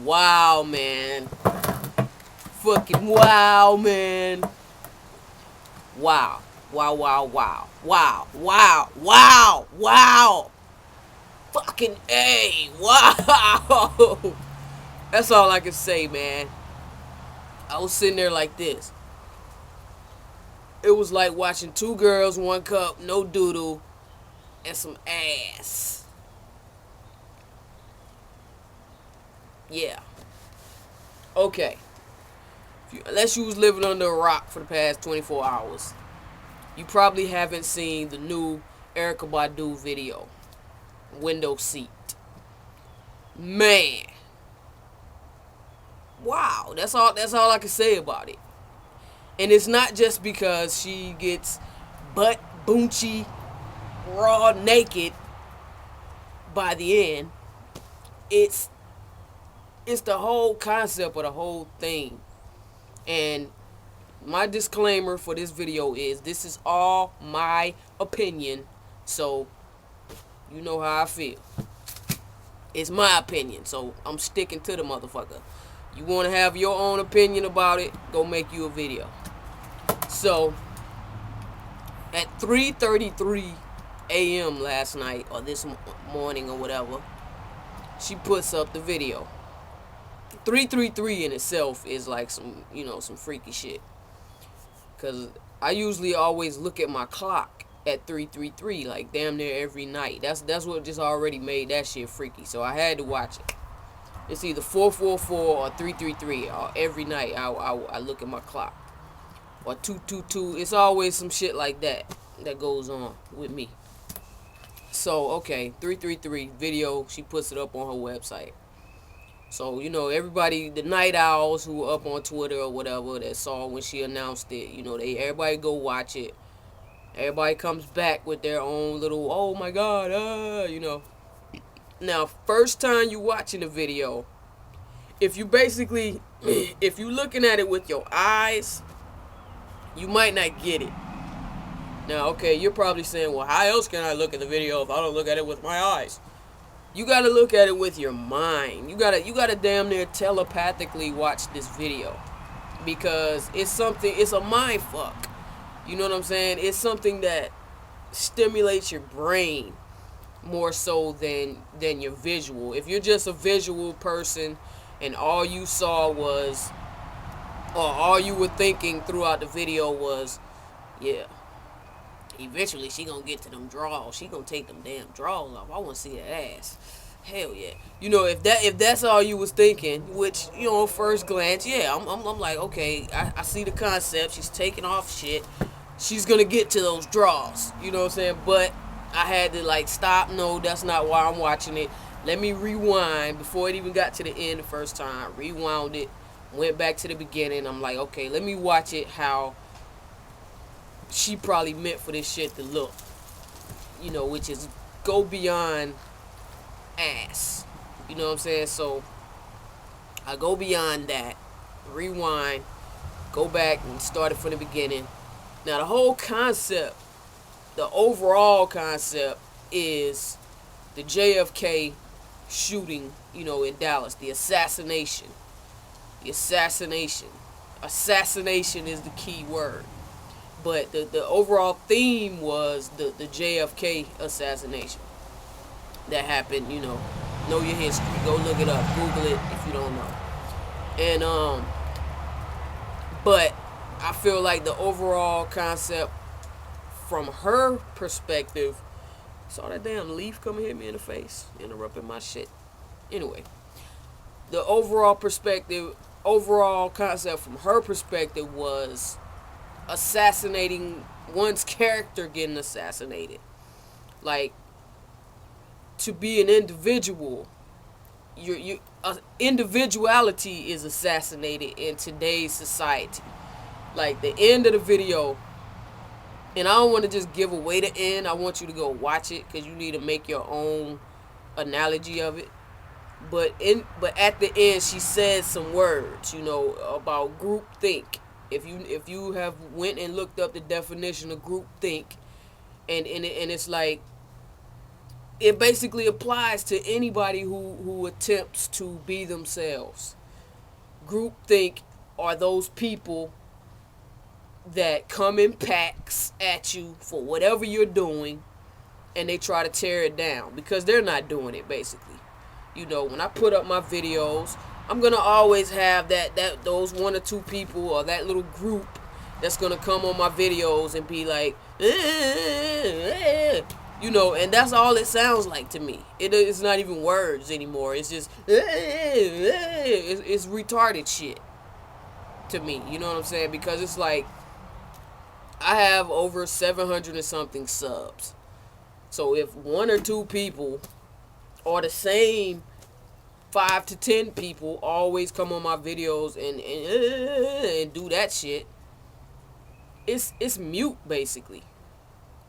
Wow, man. Fucking wow, man. Wow. Wow, wow, wow. Wow, wow, wow, wow. Fucking A. Wow. That's all I can say, man. I was sitting there like this. It was like watching two girls, one cup, no doodle, and some ass. Yeah. Okay. Unless you was living under a rock for the past 24 hours, you probably haven't seen the new erykah Badu video, Window Seat. Man. Wow. That's all I can say about it. And it's not just because she gets butt boonchy, raw naked by the end. It's it's the whole concept of the whole thing. And my disclaimer for this video is this is all my opinion. So you know how I feel. It's my opinion, so I'm sticking to the motherfucker. You want to have your own opinion about it, go make you a video. So at 3:33 a.m. last night, or this morning or whatever, she puts up the video. 3:33 in itself is like some freaky shit. Cause I usually always look at my clock at 3:33, like damn near every night. That's what just already made that shit freaky. So I had to watch it. It's either 4:44 or 3:33. Or every night I look at my clock. Or 2:22. It's always some shit like that goes on with me. So okay, 3:33 video. She puts it up on her website. So, everybody, the night owls who were up on Twitter or whatever that saw when she announced it, everybody go watch it. Everybody comes back with their own little, oh my God. Now, first time you watching the video, if you basically, if you looking at it with your eyes, you might not get it. Now, okay, you're probably saying, well, how else can I look at the video if I don't look at it with my eyes? You gotta look at it with your mind. You gotta damn near telepathically watch this video. Because it's a mind fuck. You know what I'm saying? It's something that stimulates your brain more so than your visual. If you're just a visual person and all you saw was, or all you were thinking throughout the video was, yeah, eventually she gonna get to them draws. She gonna take them damn draws off. I wanna see that ass. Hell yeah. If that's all you was thinking, which, first glance, yeah, I'm like, okay, I see the concept. She's taking off shit. She's gonna get to those draws. You know what I'm saying? But I had to like stop. No, that's not why I'm watching it. Let me rewind before it even got to the end the first time. Rewound it. Went back to the beginning. I'm like, okay, let me watch it how she probably meant for this shit to look, which is go beyond ass. You know what I'm saying? So I go beyond that, rewind, go back and start it from the beginning. Now the whole concept, the overall concept is the JFK shooting, in Dallas, the assassination. The assassination. Assassination is the key word. But the overall theme was the JFK assassination that happened, know your history. Go look it up. Google it if you don't know. And but I feel like the overall concept from her perspective, saw that damn leaf come and hit me in the face, interrupting my shit. Anyway, the overall concept from her perspective was assassinating one's character getting assassinated. Like, to be an individual, individuality is assassinated in today's society. Like the end of the video, and I don't want to just give away the end. I want you to go watch it because you need to make your own analogy of it. But at the end, she says some words, about groupthink. If you have went and looked up the definition of groupthink, and it's like it basically applies to anybody who attempts to be themselves. Groupthink are those people that come in packs at you for whatever you're doing, and they try to tear it down because they're not doing it, basically. When I put up my videos, I'm gonna always have those one or two people or that little group that's gonna come on my videos and be like, and that's all it sounds like to me. It's not even words anymore. It's just, it's retarded shit to me. You know what I'm saying? Because it's like, I have over 700 and something subs. So if one or two people or the same 5 to 10 people always come on my videos and do that shit, it's mute, basically.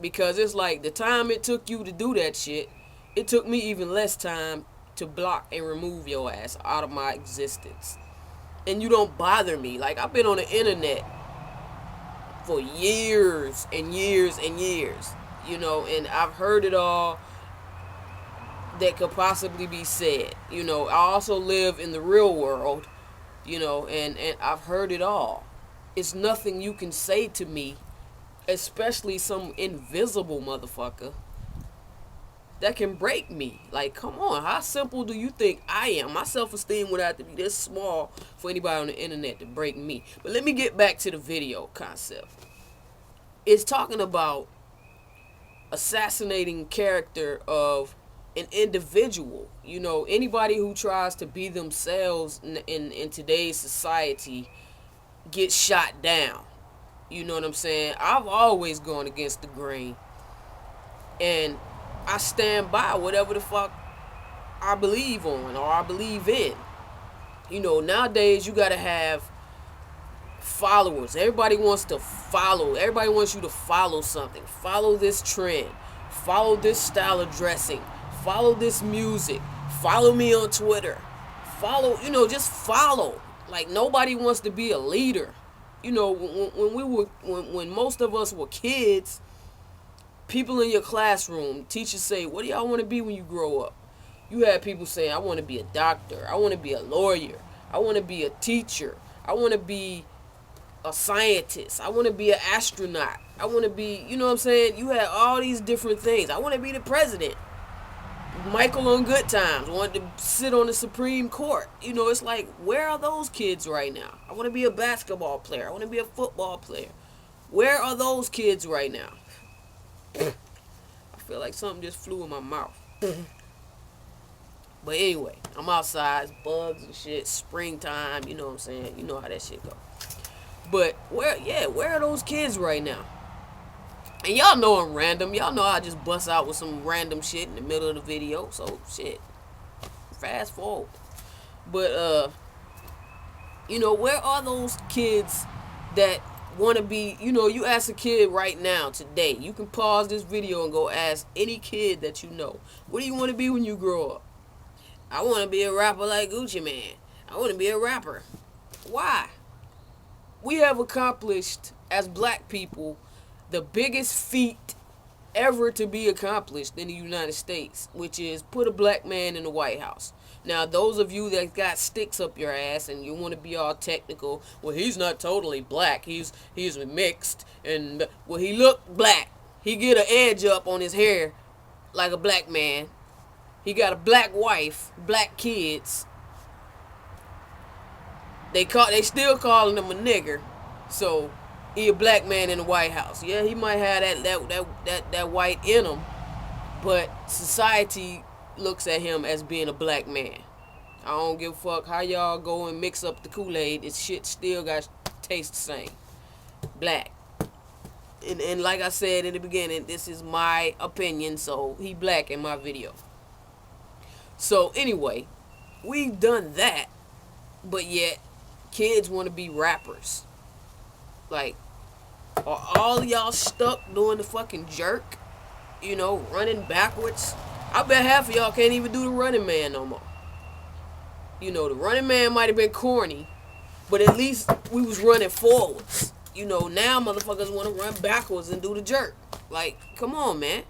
Because it's like, the time it took you to do that shit, it took me even less time to block and remove your ass out of my existence. And you don't bother me. Like, I've been on the internet for years and years and years, and I've heard it all that could possibly be said. I also live in the real world, and I've heard it all. It's nothing you can say to me, especially some invisible motherfucker, that can break me. Like, come on, how simple do you think I am? My self-esteem would have to be this small for anybody on the internet to break me. But let me get back to the video concept. It's talking about assassinating character of an individual. Anybody who tries to be themselves in today's society gets shot down. You know what I'm saying? I've always gone against the grain. And I stand by whatever the fuck I believe on or I believe in. Nowadays you gotta have followers. Everybody wants to follow. Everybody wants you to follow something. Follow this trend. Follow this style of dressing. Follow this music. Follow me on Twitter. Follow, just follow. Like, nobody wants to be a leader. When most of us were kids, people in your classroom, teachers say, what do y'all want to be when you grow up? You had people saying, I want to be a doctor. I want to be a lawyer. I want to be a teacher. I want to be a scientist. I want to be an astronaut. I want to be, you know what I'm saying? You had all these different things. I want to be the president. Michael on Good Times wanted to sit on the Supreme Court. It's like, where are those kids right now? I want to be a basketball player. I want to be a football player. Where are those kids right now? I feel like something just flew in my mouth. But anyway, I'm outside, it's bugs and shit, springtime, you know what I'm saying? You know how that shit go. But where are those kids right now? And y'all know I'm random. Y'all know I just bust out with some random shit in the middle of the video. So shit. Fast forward. But where are those kids that want to be, you ask a kid right now, today, you can pause this video and go ask any kid that you know, what do you want to be when you grow up? I want to be a rapper like Gucci Mane. I want to be a rapper. Why? We have accomplished, as black people, the biggest feat ever to be accomplished in the United States, which is put a black man in the White House. Now, those of you that got sticks up your ass and you want to be all technical, well, he's not totally black. He's mixed, and well, he looked black. He get an edge up on his hair like a black man. He got a black wife, black kids. They still calling him a nigger, so he a black man in the White House. Yeah, he might have that white in him, but society looks at him as being a black man. I don't give a fuck how y'all go and mix up the Kool-Aid. This shit still got to taste the same. Black. And like I said in the beginning, this is my opinion, so he black in my video. So anyway, we've done that, but yet kids want to be rappers. Like, are all y'all stuck doing the fucking jerk? Running backwards? I bet half of y'all can't even do the Running Man no more. The Running Man might have been corny, but at least we was running forwards. Now motherfuckers want to run backwards and do the jerk. Like, come on, man.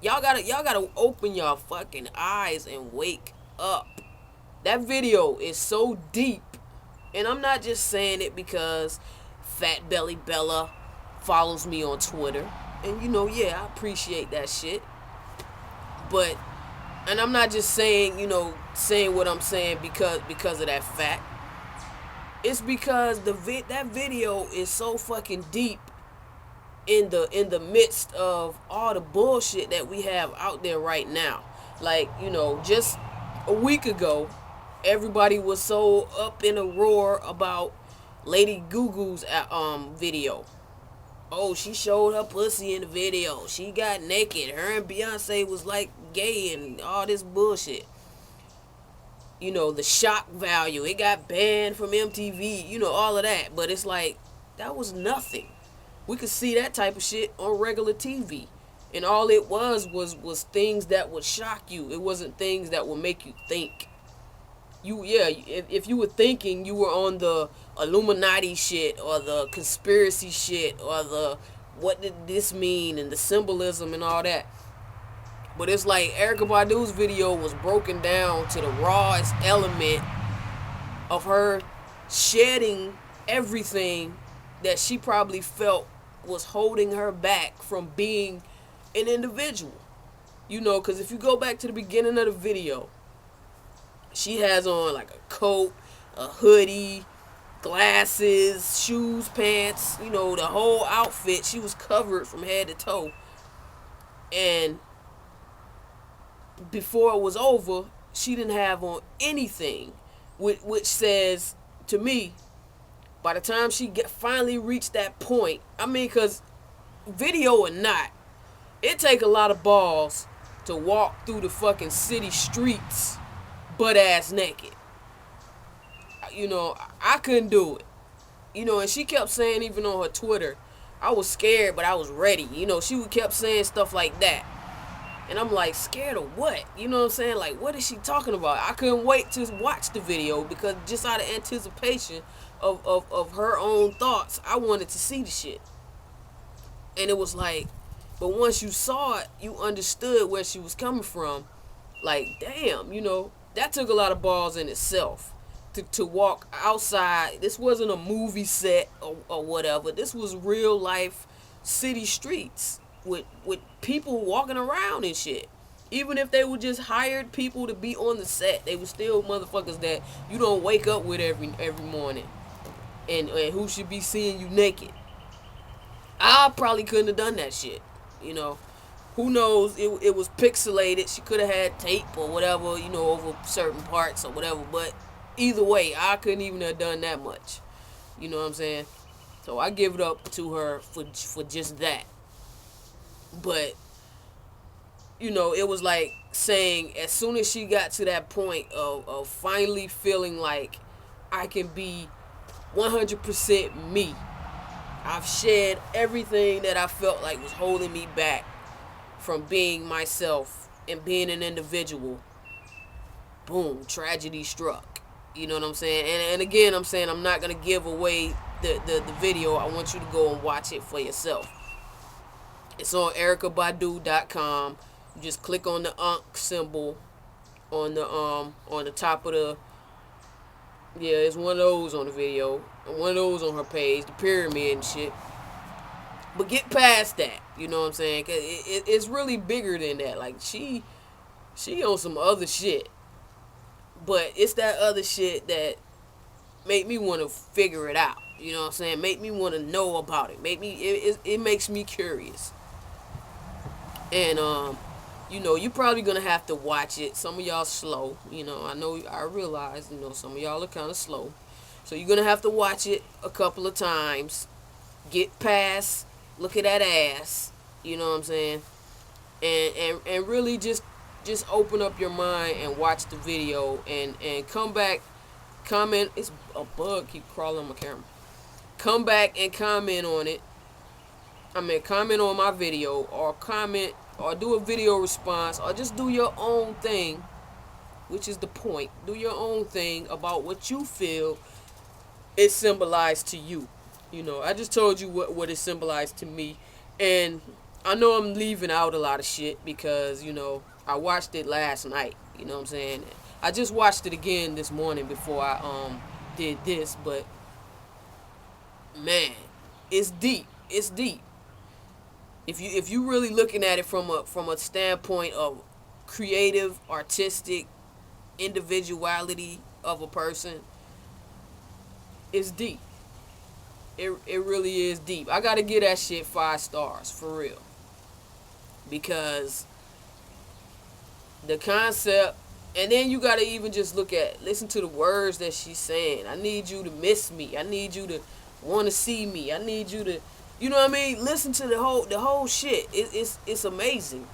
Y'all gotta open y'all fucking eyes and wake up. That video is so deep. And I'm not just saying it because Fat Belly Bella follows me on Twitter. And yeah, I appreciate that shit. But and I'm not just saying, saying what I'm saying because of that fact. It's because that video is so fucking deep in the midst of all the bullshit that we have out there right now. Like, just a week ago, everybody was so up in a roar about Lady Gugu's video. Oh, she showed her pussy in the video. She got naked. Her and Beyonce was like gay and all this bullshit. The shock value. It got banned from MTV. All of that. But it's like, that was nothing. We could see that type of shit on regular TV. And all it was things that would shock you. It wasn't things that would make you think. If you were thinking, you were on the Illuminati shit or the conspiracy shit or the what did this mean and the symbolism and all that. But it's like Erykah Badu's video was broken down to the rawest element of her shedding everything that she probably felt was holding her back from being an individual. Because if you go back to the beginning of the video, she has on like a coat, a hoodie, glasses, shoes, pants, the whole outfit. She was covered from head to toe. And before it was over, she didn't have on anything, which says to me, by the time she finally reached that point, because video or not, it take a lot of balls to walk through the fucking city streets butt ass naked. I couldn't do it. And she kept saying, even on her Twitter, I was scared, but I was ready. She kept saying stuff like that. And I'm like, scared of what? You know what I'm saying? Like, what is she talking about? I couldn't wait to watch the video because just out of anticipation of her own thoughts, I wanted to see the shit. And it was like, but once you saw it, you understood where she was coming from. Like, damn, that took a lot of balls in itself. To walk outside. This wasn't a movie set or whatever. This was real life city streets with people walking around and shit. Even if they were just hired people to be on the set, they were still motherfuckers that you don't wake up with every morning. And who should be seeing you naked. I probably couldn't have done that shit. Who knows? It was pixelated. She could have had tape or whatever, over certain parts or whatever. But either way, I couldn't even have done that much. You know what I'm saying? So I give it up to her for just that. But, it was like saying, as soon as she got to that point of finally feeling like I can be 100% me, I've shed everything that I felt like was holding me back from being myself and being an individual. Boom, tragedy struck. You know what I'm saying? And again, I'm saying I'm not going to give away the video. I want you to go and watch it for yourself. It's on erykahbadu.com. You just click on the symbol on the top of the, it's one of those on the video, and one of those on her page, the pyramid and shit. But get past that, you know what I'm saying? 'Cause it's really bigger than that. Like, she on some other shit. But it's that other shit that make me want to figure it out. You know what I'm saying? Make me want to know about it. It makes me curious. And you're probably gonna have to watch it. Some of y'all slow. I realize, some of y'all are kind of slow. So you're gonna have to watch it a couple of times. Get past, look at that ass. You know what I'm saying? And really just open up your mind and watch the video and come back, comment. It's a bug keep crawling on my camera. Come back and comment on it. Comment on my video, or comment, or do a video response, or just do your own thing, which is the point. Do your own thing about what you feel it symbolized to you. I just told you what it symbolized to me. And I know I'm leaving out a lot of shit because, I watched it last night. You know what I'm saying? I just watched it again this morning before I did this, but man, it's deep. It's deep. If you really looking at it from a standpoint of creative, artistic individuality of a person, it's deep. It really is deep. I gotta give that shit 5 stars for real. Because the concept, and then you gotta even just listen to the words that she's saying. I need you to miss me. I need you to want to see me. I need you to, you know what I mean? Listen to the whole shit. It's amazing.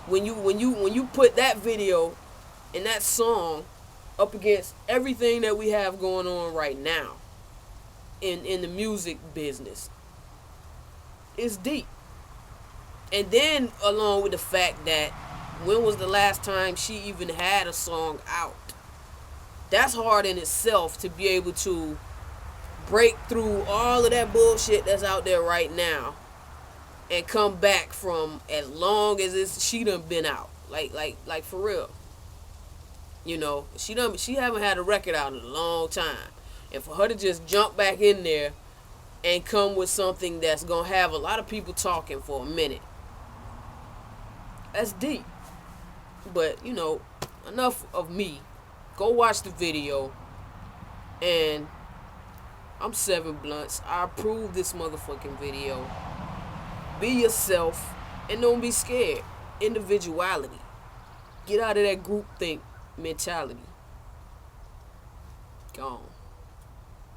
When you put that video and that song up against everything that we have going on right now in the music business, it's deep. And then along with the fact that when was the last time she even had a song out? That's hard in itself to be able to break through all of that bullshit that's out there right now and come back from as long as she done been out. Like for real. She haven't had a record out in a long time. And for her to just jump back in there and come with something that's gonna have a lot of people talking for a minute, that's deep. But, enough of me. Go watch the video. And I'm 7 Blunts. I approve this motherfucking video. Be yourself and don't be scared. Individuality. Get out of that groupthink mentality. Gone.